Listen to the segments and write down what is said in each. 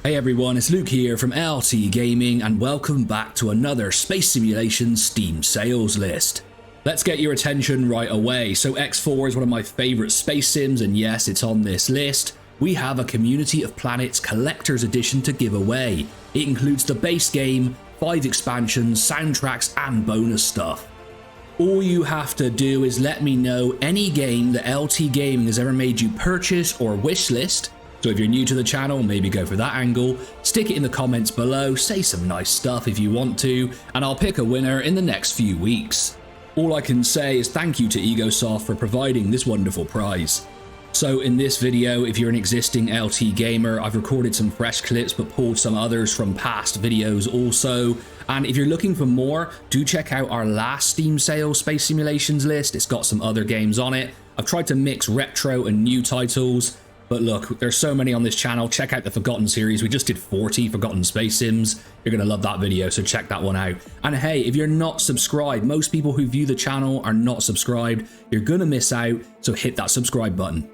Hey everyone, it's Luke here from LT Gaming and welcome back to another Space Simulation Steam sales list. Let's get your attention right away. So X4 is one of my favourite space sims and yes, it's on this list. We have a Community of Planets Collector's Edition to give away. It includes the base game, 5 expansions, soundtracks and bonus stuff. All you have to do is let me know any game that LT Gaming has ever made you purchase or wishlist. So if you're new to the channel, maybe go for that angle, stick it in the comments below, say some nice stuff if you want to, and I'll pick a winner in the next few weeks. All I can say is thank you to Egosoft for providing this wonderful prize. So in this video, if you're an existing LT gamer, I've recorded some fresh clips but pulled some others from past videos also. And if you're looking for more, do check out our last Steam sale Space Simulations list. It's got some other games on it. I've tried to mix retro and new titles. But look, there's so many on this channel. Check out the Forgotten series. We just did 40 Forgotten Space Sims. You're going to love that video, so check that one out. And hey, if you're not subscribed, most people who view the channel are not subscribed. You're going to miss out, so hit that subscribe button.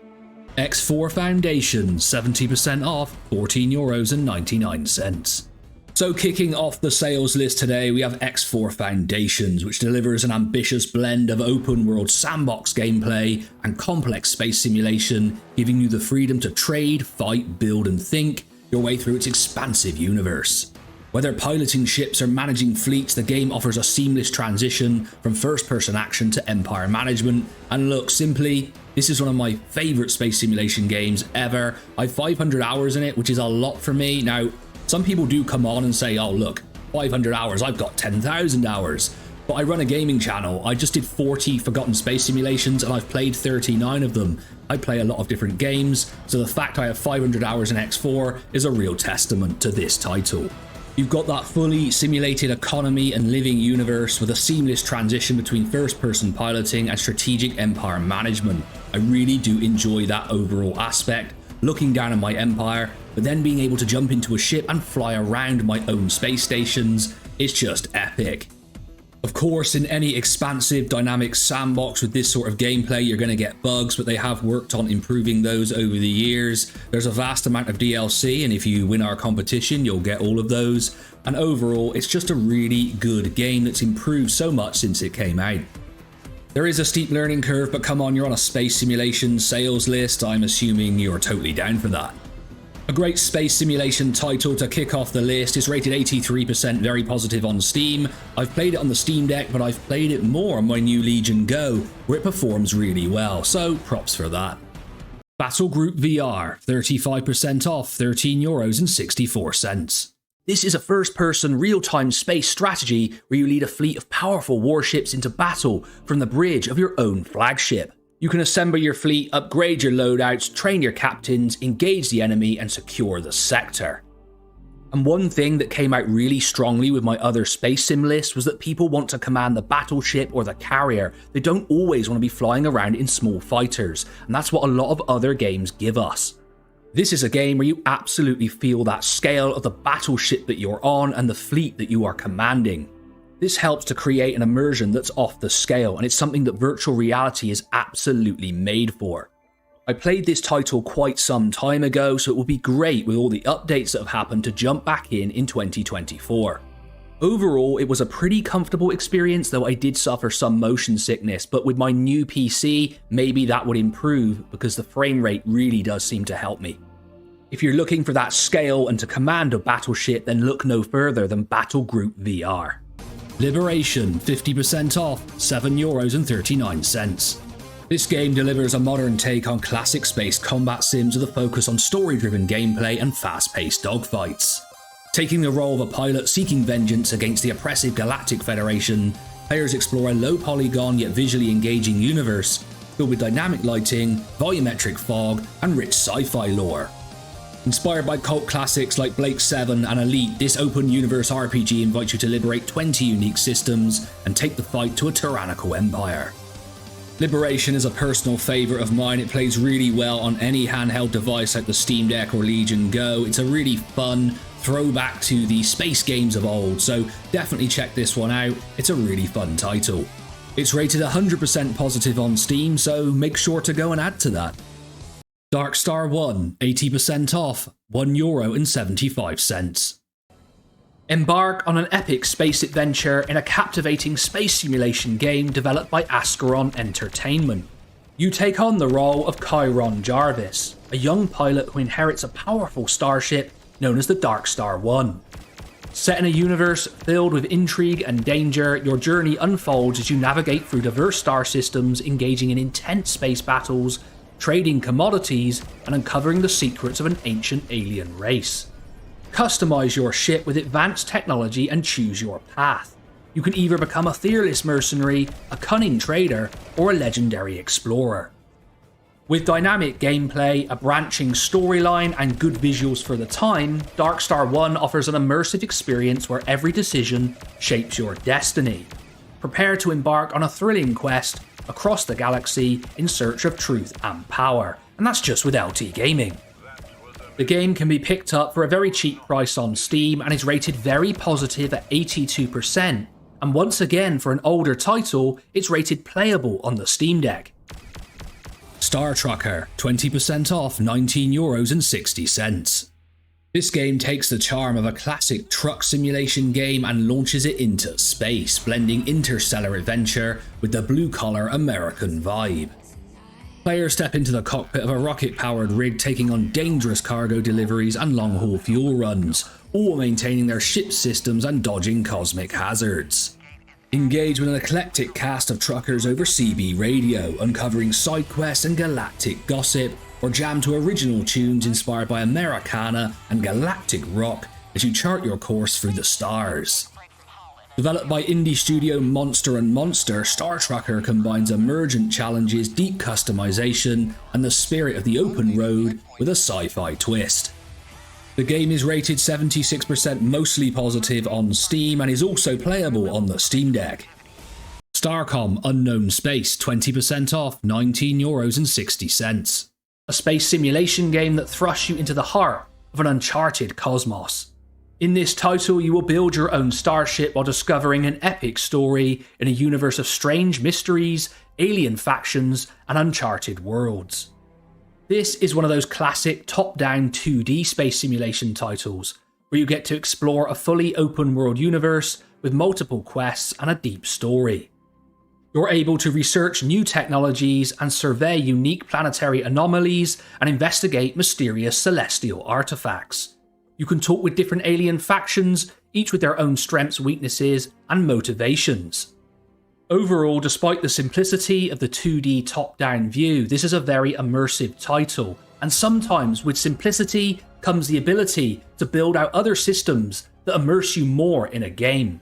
X4 Foundation, 70% off, €14.99. So kicking off the sales list today, we have X4 Foundations, which delivers an ambitious blend of open world sandbox gameplay and complex space simulation, giving you the freedom to trade, fight, build and think your way through its expansive universe. Whether piloting ships or managing fleets, the game offers a seamless transition from first-person action to empire management. And look, simply, this is one of my favourite space simulation games ever. I have 500 hours in it, which is a lot for me. Now, some people do come on and say, oh look, 500 hours, I've got 10,000 hours. But I run a gaming channel. I just did 40 Forgotten Space Simulations and I've played 39 of them. I play a lot of different games, so the fact I have 500 hours in X4 is a real testament to this title. You've got that fully simulated economy and living universe with a seamless transition between first-person piloting and strategic empire management. I really do enjoy that overall aspect, looking down on my empire, but then being able to jump into a ship and fly around my own space stations is just epic. Of course, in any expansive, dynamic sandbox with this sort of gameplay, you're going to get bugs, but they have worked on improving those over the years. There's a vast amount of DLC, and if you win our competition, you'll get all of those. And overall, it's just a really good game that's improved so much since it came out. There is a steep learning curve, but come on, you're on a space simulation sales list. I'm assuming you're totally down for that. A great space simulation title to kick off the list is rated 83% very positive on Steam. I've played it on the Steam Deck, but I've played it more on my new Legion Go, where it performs really well, so props for that. Battlegroup VR, 35% off, €13.64. This is a first-person, real-time space strategy where you lead a fleet of powerful warships into battle from the bridge of your own flagship. You can assemble your fleet, upgrade your loadouts, train your captains, engage the enemy, and secure the sector. And one thing that came out really strongly with my other space sim list was that people want to command the battleship or the carrier. They don't always want to be flying around in small fighters, and that's what a lot of other games give us. This is a game where you absolutely feel that scale of the battleship that you're on and the fleet that you are commanding. This helps to create an immersion that's off the scale, and it's something that virtual reality is absolutely made for. I played this title quite some time ago, so it will be great with all the updates that have happened to jump back in 2024. Overall, it was a pretty comfortable experience, though I did suffer some motion sickness, but with my new PC, maybe that would improve because the frame rate really does seem to help me. If you're looking for that scale and to command a battleship, then look no further than Battlegroup VR. Liberation, 50% off, €7.39. This game delivers a modern take on classic space combat sims with a focus on story-driven gameplay and fast-paced dogfights. Taking the role of a pilot seeking vengeance against the oppressive Galactic Federation, players explore a low-polygon yet visually engaging universe filled with dynamic lighting, volumetric fog, and rich sci-fi lore. Inspired by cult classics like Blake 7 and Elite, this open universe RPG invites you to liberate 20 unique systems and take the fight to a tyrannical empire. Liberation is a personal favourite of mine. It plays really well on any handheld device like the Steam Deck or Legion Go. It's a really fun throwback to the space games of old, so definitely check this one out. It's a really fun title. It's rated 100% positive on Steam, so make sure to go and add to that. Darkstar One, 80% off, €1.75. Embark on an epic space adventure in a captivating space simulation game developed by Ascaron Entertainment. You take on the role of Chiron Jarvis, a young pilot who inherits a powerful starship known as the Darkstar One. Set in a universe filled with intrigue and danger, your journey unfolds as you navigate through diverse star systems, engaging in intense space battles, trading commodities, and uncovering the secrets of an ancient alien race. Customize your ship with advanced technology and choose your path. You can either become a fearless mercenary, a cunning trader, or a legendary explorer. With dynamic gameplay, a branching storyline, and good visuals for the time, Darkstar One offers an immersive experience where every decision shapes your destiny. Prepare to embark on a thrilling quest across the galaxy in search of truth and power, and that's just with LT Gaming. The game can be picked up for a very cheap price on Steam and is rated very positive at 82%, and once again for an older title, it's rated playable on the Steam Deck. Star Trucker, 20% off, €19.60. This game takes the charm of a classic truck simulation game and launches it into space, blending interstellar adventure with the blue-collar American vibe. Players step into the cockpit of a rocket-powered rig taking on dangerous cargo deliveries and long-haul fuel runs, all maintaining their ship systems and dodging cosmic hazards. Engage with an eclectic cast of truckers over CB radio, uncovering side quests and galactic gossip, or jam to original tunes inspired by Americana and galactic rock as you chart your course through the stars. Developed by indie studio Monster & Monster, Star Trucker combines emergent challenges, deep customization, and the spirit of the open road with a sci-fi twist. The game is rated 76% mostly positive on Steam and is also playable on the Steam Deck. Starcom Unknown Space, 20% off, €19.60. A space simulation game that thrusts you into the heart of an uncharted cosmos. In this title, you will build your own starship while discovering an epic story in a universe of strange mysteries, alien factions, and uncharted worlds. This is one of those classic top-down 2D space simulation titles, where you get to explore a fully open-world universe with multiple quests and a deep story. You're able to research new technologies and survey unique planetary anomalies and investigate mysterious celestial artifacts. You can talk with different alien factions, each with their own strengths, weaknesses, and motivations. Overall, despite the simplicity of the 2D top-down view, this is a very immersive title, and sometimes with simplicity comes the ability to build out other systems that immerse you more in a game.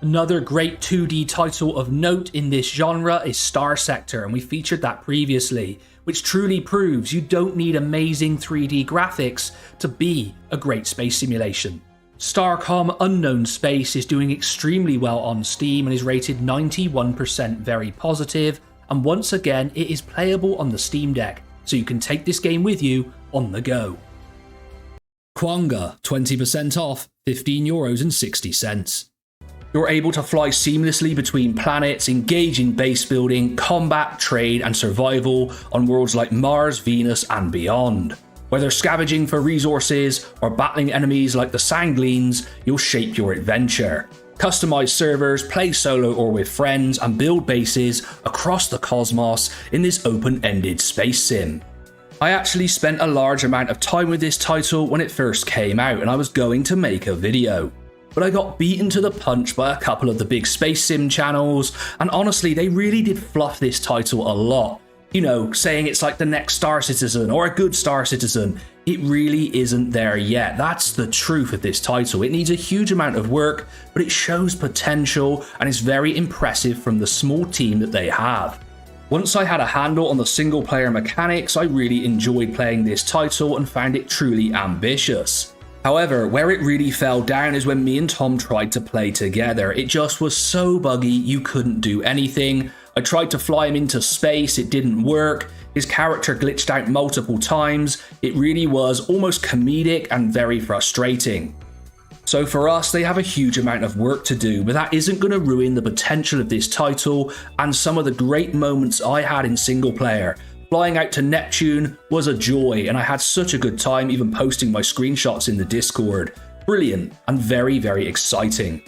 Another great 2D title of note in this genre is Star Sector, and we featured that previously, which truly proves you don't need amazing 3D graphics to be a great space simulation. Starcom Unknown Space is doing extremely well on Steam and is rated 91% very positive, and once again it is playable on the Steam Deck, so you can take this game with you on the go. QANGA, 20% off, €15.60. You're able to fly seamlessly between planets, engage in base building, combat, trade, and survival on worlds like Mars, Venus, and beyond. Whether scavenging for resources or battling enemies like the Sanglines, you'll shape your adventure. Customize servers, play solo or with friends, and build bases across the cosmos in this open-ended space sim. I actually spent a large amount of time with this title when it first came out, and I was going to make a video. But I got beaten to the punch by a couple of the big space sim channels, and honestly, they really did fluff this title a lot. You know, saying it's like the next Star Citizen or a good Star Citizen. It really isn't there yet. That's the truth of this title. It needs a huge amount of work, but it shows potential and is very impressive from the small team that they have. Once I had a handle on the single player mechanics, I really enjoyed playing this title and found it truly ambitious. However, where it really fell down is when me and Tom tried to play together. It just was so buggy, you couldn't do anything. I tried to fly him into space, it didn't work. His character glitched out multiple times. It really was almost comedic and very frustrating. So for us, they have a huge amount of work to do, but that isn't going to ruin the potential of this title and some of the great moments I had in single player, Flying out to Neptune was a joy, and I had such a good time even posting my screenshots in the Discord. Brilliant and very, very exciting.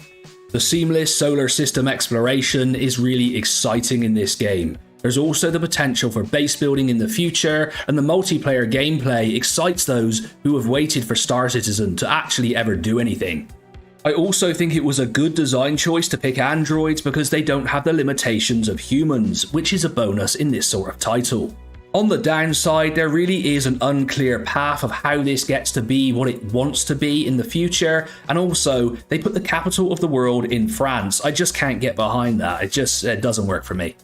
The seamless solar system exploration is really exciting in this game. There's also the potential for base building in the future, and the multiplayer gameplay excites those who have waited for Star Citizen to actually ever do anything. I also think it was a good design choice to pick androids because they don't have the limitations of humans, which is a bonus in this sort of title. On the downside, there really is an unclear path of how this gets to be what it wants to be in the future, and also they put the capital of the world in France. I just can't get behind that. It doesn't work for me.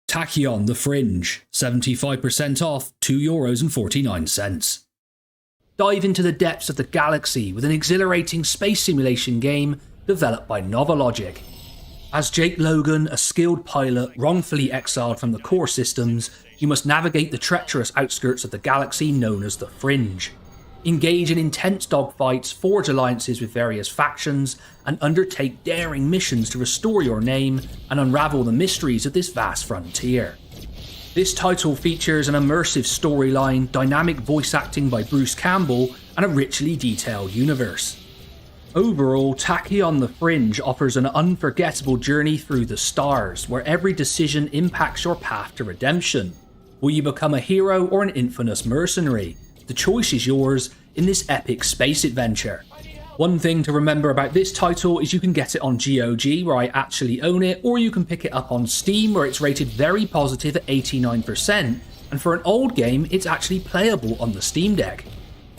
Tachyon, the Fringe, 75% off, €2.49. Dive into the depths of the galaxy with an exhilarating space simulation game developed by Novalogic. As Jake Logan, a skilled pilot wrongfully exiled from the core systems, you must navigate the treacherous outskirts of the galaxy known as the Fringe. Engage in intense dogfights, forge alliances with various factions, and undertake daring missions to restore your name and unravel the mysteries of this vast frontier. This title features an immersive storyline, dynamic voice acting by Bruce Campbell, and a richly detailed universe. Overall, Tachyon the Fringe offers an unforgettable journey through the stars, where every decision impacts your path to redemption. Will you become a hero or an infamous mercenary? The choice is yours in this epic space adventure. One thing to remember about this title is you can get it on GOG, where I actually own it, or you can pick it up on Steam, where it's rated very positive at 89%, and for an old game, it's actually playable on the Steam Deck.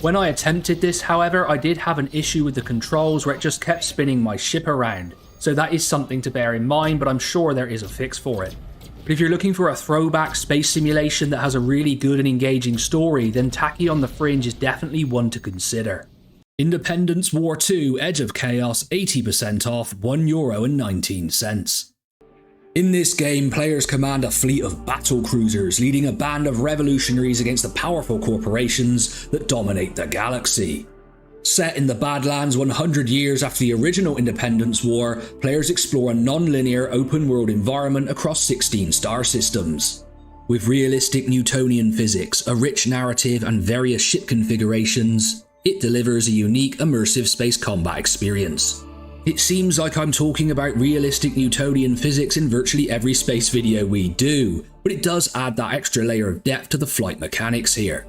When I attempted this, however, I did have an issue with the controls where it just kept spinning my ship around, so that is something to bear in mind, but I'm sure there is a fix for it. But if you're looking for a throwback space simulation that has a really good and engaging story, then Tachyon the Fringe is definitely one to consider. Independence War 2 Edge of Chaos, 80% off, €1.19. In this game, players command a fleet of battle cruisers, leading a band of revolutionaries against the powerful corporations that dominate the galaxy. Set in the Badlands 100 years after the original Independence War, players explore a non-linear open-world environment across 16 star systems. With realistic Newtonian physics, a rich narrative, and various ship configurations, it delivers a unique, immersive space combat experience. It seems like I'm talking about realistic Newtonian physics in virtually every space video we do, but it does add that extra layer of depth to the flight mechanics here.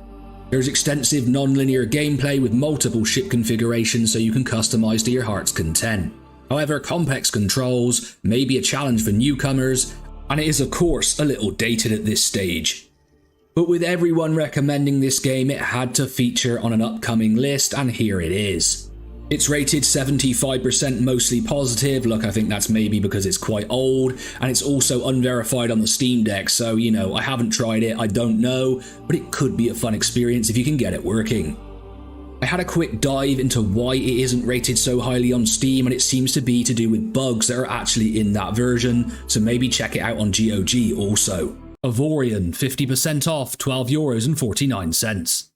There's extensive non-linear gameplay with multiple ship configurations so you can customize to your heart's content. However, complex controls may be a challenge for newcomers, and it is of course a little dated at this stage. But with everyone recommending this game, it had to feature on an upcoming list, and here it is. It's rated 75% mostly positive. Look, I think that's maybe because it's quite old, and it's also unverified on the Steam Deck, so you know, I haven't tried it, I don't know, but it could be a fun experience if you can get it working. I had a quick dive into why it isn't rated so highly on Steam, and it seems to be to do with bugs that are actually in that version, so maybe check it out on GOG also. Avorion, 50% off, €12.49.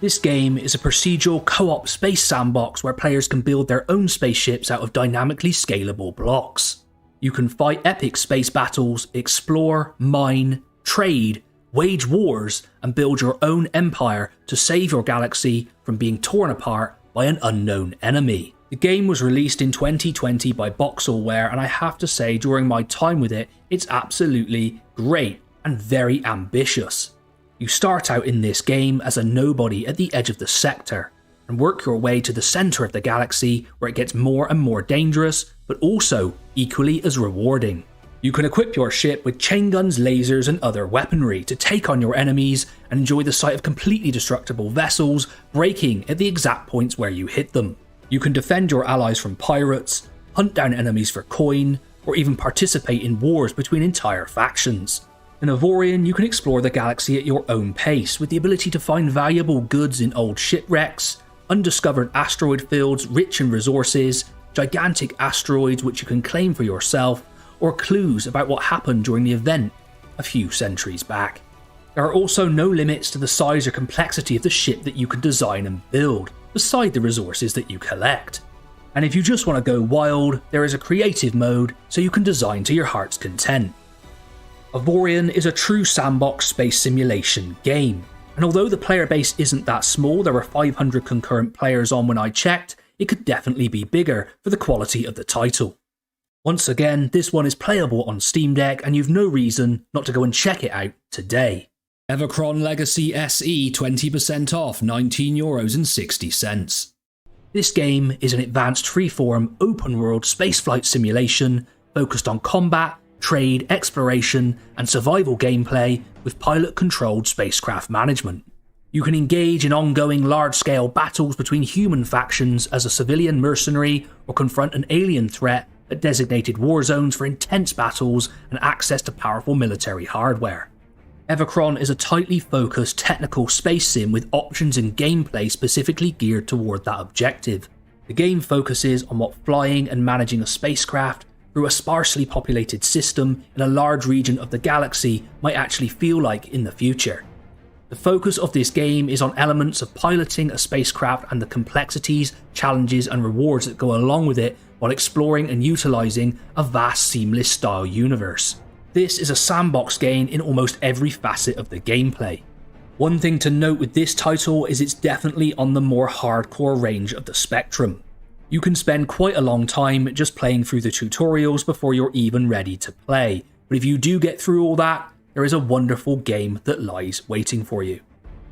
This game is a procedural co-op space sandbox where players can build their own spaceships out of dynamically scalable blocks. You can fight epic space battles, explore, mine, trade, wage wars, and build your own empire to save your galaxy from being torn apart by an unknown enemy. The game was released in 2020 by Boxelware, and I have to say, during my time with it, it's absolutely great and very ambitious. You start out in this game as a nobody at the edge of the sector, and work your way to the centre of the galaxy where it gets more and more dangerous, but also equally as rewarding. You can equip your ship with chain guns, lasers, and other weaponry to take on your enemies and enjoy the sight of completely destructible vessels breaking at the exact points where you hit them. You can defend your allies from pirates, hunt down enemies for coin, or even participate in wars between entire factions. In Avorion, you can explore the galaxy at your own pace, with the ability to find valuable goods in old shipwrecks, undiscovered asteroid fields rich in resources, gigantic asteroids which you can claim for yourself, or clues about what happened during the event a few centuries back. There are also no limits to the size or complexity of the ship that you can design and build, beside the resources that you collect. And if you just want to go wild, there is a creative mode so you can design to your heart's content. Avorion is a true sandbox space simulation game, and although the player base isn't that small, there were 500 concurrent players on when I checked, it could definitely be bigger for the quality of the title. Once again, this one is playable on Steam Deck and you've no reason not to go and check it out today. Evochron Legacy SE 20% off, €19.60. This game is an advanced freeform open-world spaceflight simulation focused on combat, trade, exploration, and survival gameplay with pilot-controlled spacecraft management. You can engage in ongoing large-scale battles between human factions as a civilian mercenary or confront an alien threat at designated war zones for intense battles and access to powerful military hardware. Evochron is a tightly focused technical space sim with options and gameplay specifically geared toward that objective. The game focuses on what flying and managing a spacecraft through a sparsely populated system in a large region of the galaxy might actually feel like in the future. The focus of this game is on elements of piloting a spacecraft and the complexities, challenges and rewards that go along with it while exploring and utilising a vast seamless style universe. This is a sandbox game in almost every facet of the gameplay. One thing to note with this title is it's definitely on the more hardcore range of the spectrum. You can spend quite a long time just playing through the tutorials before you're even ready to play, but if you do get through all that, there is a wonderful game that lies waiting for you.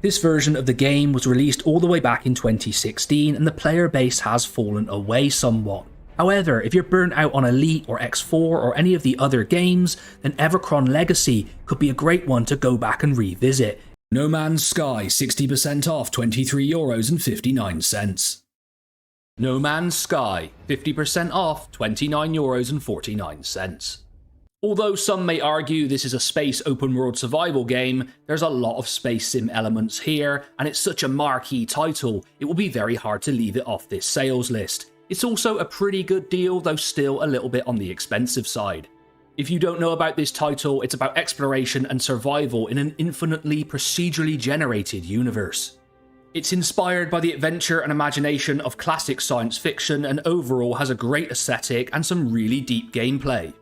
This version of the game was released all the way back in 2016 and the player base has fallen away somewhat. However, if you're burnt out on Elite or X4 or any of the other games, then Evochron Legacy could be a great one to go back and revisit. No Man's Sky 60% off, €23.59. No Man's Sky 50% off, €29.49. Although some may argue this is a space open world survival game, there's a lot of space sim elements here, and it's such a marquee title, it will be very hard to leave it off this sales list. It's also a pretty good deal, though still a little bit on the expensive side. If you don't know about this title, it's about exploration and survival in an infinitely procedurally generated universe. It's inspired by the adventure and imagination of classic science fiction and overall has a great aesthetic and some really deep gameplay.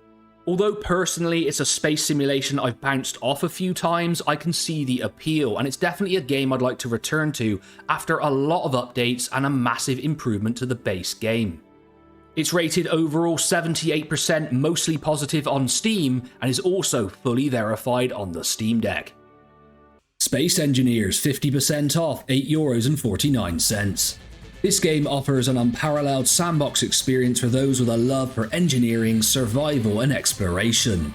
Although personally it's a space simulation I've bounced off a few times, I can see the appeal and it's definitely a game I'd like to return to after a lot of updates and a massive improvement to the base game. It's rated overall 78% mostly positive on Steam and is also fully verified on the Steam Deck. Space Engineers 50% off, €8.49. This game offers an unparalleled sandbox experience for those with a love for engineering, survival and exploration.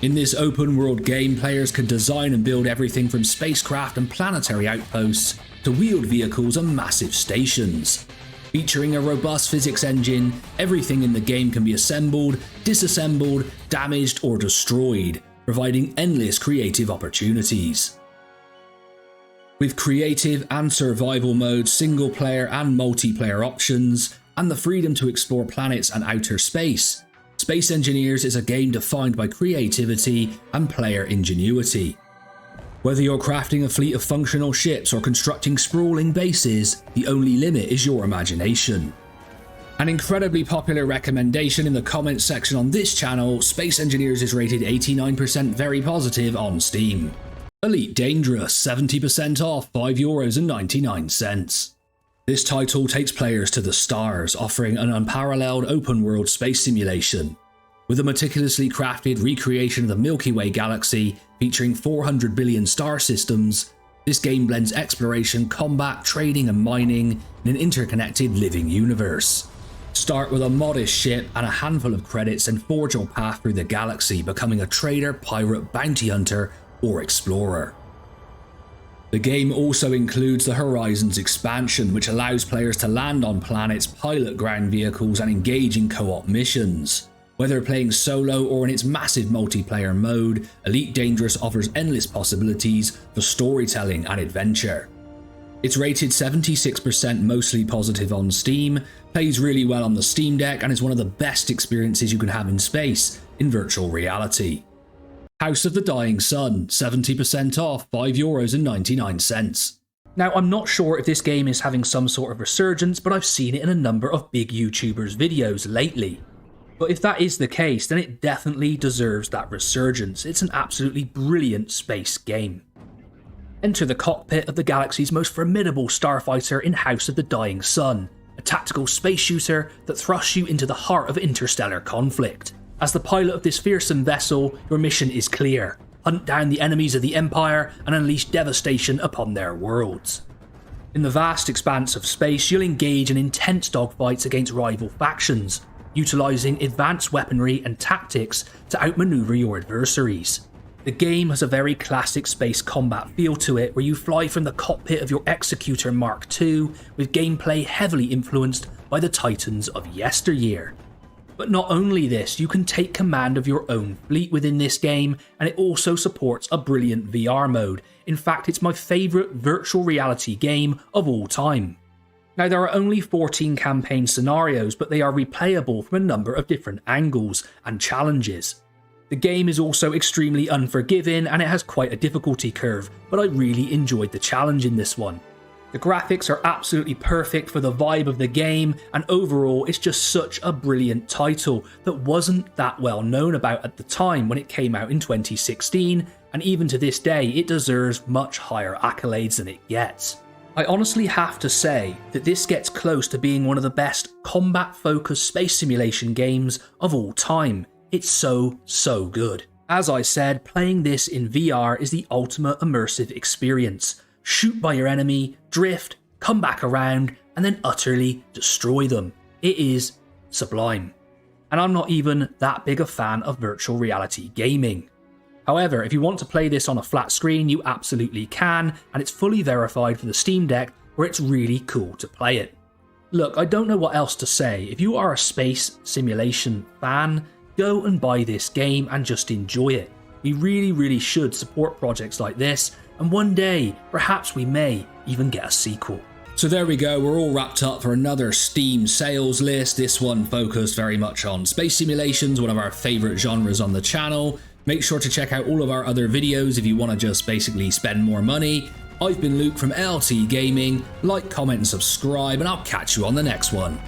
In this open world game, players can design and build everything from spacecraft and planetary outposts to wheeled vehicles and massive stations. Featuring a robust physics engine, everything in the game can be assembled, disassembled, damaged or destroyed, providing endless creative opportunities. With creative and survival modes, single player and multiplayer options, and the freedom to explore planets and outer space, Space Engineers is a game defined by creativity and player ingenuity. Whether you're crafting a fleet of functional ships or constructing sprawling bases, the only limit is your imagination. An incredibly popular recommendation in the comments section on this channel, Space Engineers is rated 89% very positive on Steam. Elite Dangerous 70% off, €5.99. This title takes players to the stars, offering an unparalleled open-world space simulation. With a meticulously crafted recreation of the Milky Way galaxy featuring 400 billion star systems, this game blends exploration, combat, trading and mining in an interconnected living universe. Start with a modest ship and a handful of credits and forge your path through the galaxy, becoming a trader, pirate, bounty hunter or explorer. The game also includes the Horizons expansion, which allows players to land on planets, pilot ground vehicles and engage in co-op missions. Whether playing solo or in its massive multiplayer mode, Elite Dangerous offers endless possibilities for storytelling and adventure. It's rated 76% mostly positive on Steam, plays really well on the Steam Deck and is one of the best experiences you can have in space in virtual reality. House of the Dying Sun, 70% off, €5.99. Now, I'm not sure if this game is having some sort of resurgence, but I've seen it in a number of big YouTubers' videos lately. But if that is the case, then it definitely deserves that resurgence. It's an absolutely brilliant space game. Enter the cockpit of the galaxy's most formidable starfighter in House of the Dying Sun, a tactical space shooter that thrusts you into the heart of interstellar conflict. As the pilot of this fearsome vessel, your mission is clear: hunt down the enemies of the Empire and unleash devastation upon their worlds. In the vast expanse of space, you'll engage in intense dogfights against rival factions, utilising advanced weaponry and tactics to outmaneuver your adversaries. The game has a very classic space combat feel to it, where you fly from the cockpit of your Executor Mark II, with gameplay heavily influenced by the Titans of yesteryear. But not only this, you can take command of your own fleet within this game, and it also supports a brilliant VR mode. In fact, it's my favourite virtual reality game of all time. Now, there are only 14 campaign scenarios, but they are replayable from a number of different angles and challenges. The game is also extremely unforgiving, and it has quite a difficulty curve, but I really enjoyed the challenge in this one. The graphics are absolutely perfect for the vibe of the game, and overall it's just such a brilliant title that wasn't that well known about at the time when it came out in 2016, and even to this day it deserves much higher accolades than it gets. I honestly have to say that this gets close to being one of the best combat-focused space simulation games of all time. It's so good. As I said, playing this in VR is the ultimate immersive experience. Shoot by your enemy, drift, come back around, and then utterly destroy them. It is sublime. And I'm not even that big a fan of virtual reality gaming. However, if you want to play this on a flat screen, you absolutely can, and it's fully verified for the Steam Deck, where it's really cool to play it. Look, I don't know what else to say. If you are a space simulation fan, go and buy this game and just enjoy it. We really should support projects like this, and one day, perhaps we may even get a sequel. So there we go, we're all wrapped up for another Steam sales list. This one focused very much on space simulations, one of our favourite genres on the channel. Make sure to check out all of our other videos if you want to just basically spend more money. I've been Luke from LT Gaming. Like, comment and subscribe, and I'll catch you on the next one.